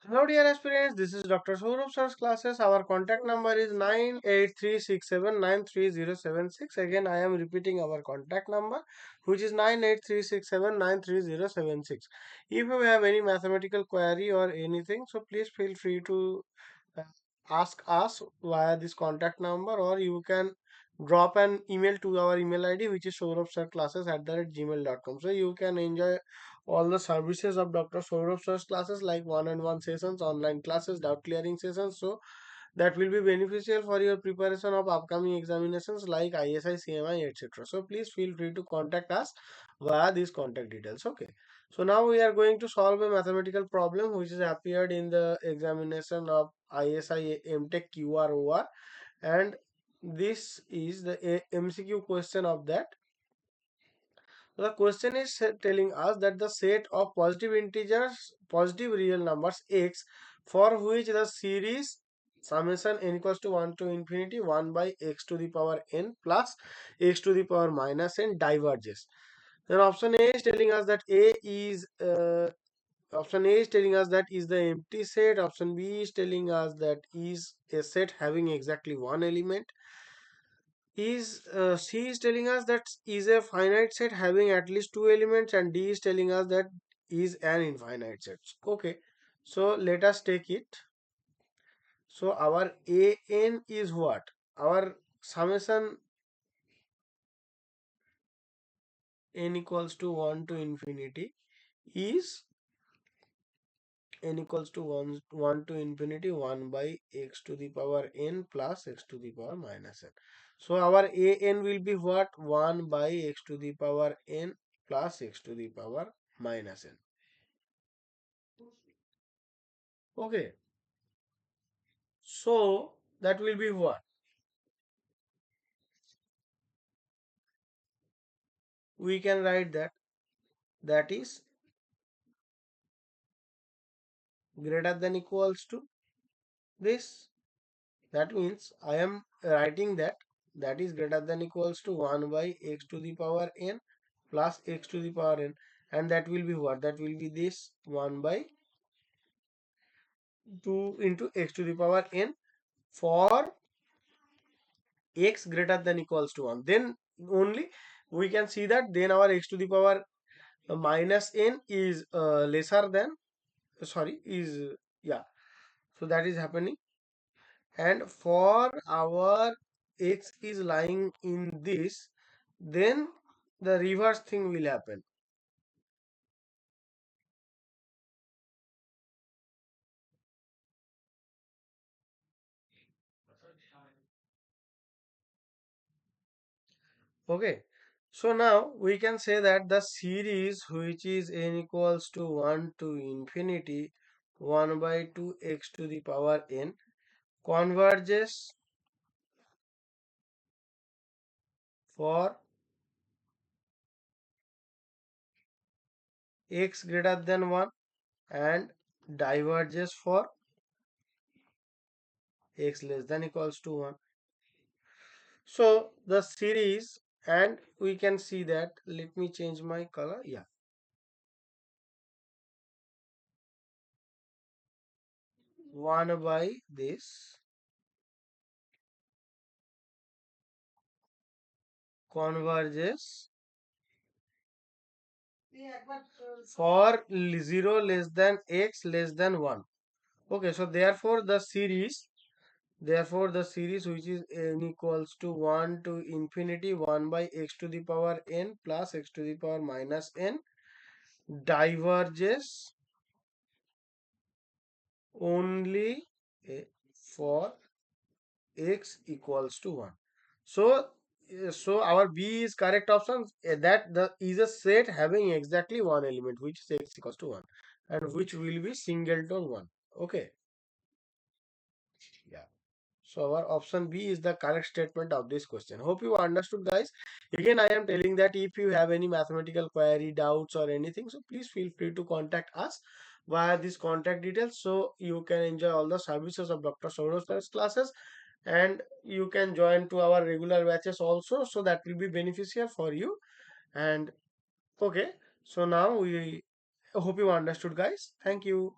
Hello dear aspirants, this is Dr. Sourav Sir's classes. Our contact number is 98367930076. Again, I am repeating our contact number, which is 98367930076. If you have any mathematical query or anything, so please feel free to uh, ask us via this contact number, or you can drop an email to our email ID, which is souravsirclasses@gmail.com. So you can enjoy all the services of Dr. Sourav Sir's classes like one-on-one sessions, online classes, doubt clearing sessions. So that will be beneficial for your preparation of upcoming examinations like ISI, CMI, etc. So please feel free to contact us via these contact details. Okay. So now we are going to solve a mathematical problem which is appeared in the examination of ISI MTech QROR, and this is the MCQ question of that. The question is telling us that the set of positive integers, positive real numbers x, for which the series summation n equals to 1 to infinity 1 by x to the power n plus x to the power minus n diverges. Then option A is telling us that option A is telling us that is the empty set. Option B is telling us that is a set having exactly one element. C is telling us that is a finite set having at least two elements, and D is telling us that is an infinite set. Okay, so let us take it. So our an is what? Our summation n equals to 1 to infinity is n equals to 1 to infinity 1 by x to the power n plus x to the power minus n. So our an will be what? 1 by x to the power n plus x to the power minus n. Okay, so that will be what? We can write that is greater than equals to this. That means I am writing that is greater than equals to 1 by x to the power n plus x to the power n, and that will be what? That will be this 1 by 2 into x to the power n for x greater than equals to 1. Then only we can see that then our x to the power minus n is lesser than, sorry, is, yeah, so that is happening. And for our x is lying in this, then the reverse thing will happen. Okay, so now we can say that the series which is n equals to 1 to infinity 1 by 2 x to the power n converges for x greater than 1 and diverges for x less than equals to 1. So the series, and we can see that, let me change my color, yeah, 1 by this converges for 0 less than x less than 1. Okay, so therefore the series which is n equals to 1 to infinity 1 by x to the power n plus x to the power minus n diverges only for x equals to 1. So so our B is correct option, that the is a set having exactly one element, which is x equals to 1, and which will be singleton 1. Okay, yeah. So our option B is the correct statement of this question. Hope you understood, guys. Again, I am telling that if you have any mathematical query, doubts or anything, so please feel free to contact us via this contact details, so you can enjoy all the services of Dr. Sourav Sir's classes, and you can join to our regular batches also, so that will be beneficial for you. And okay, so now we hope you understood, guys. Thank you.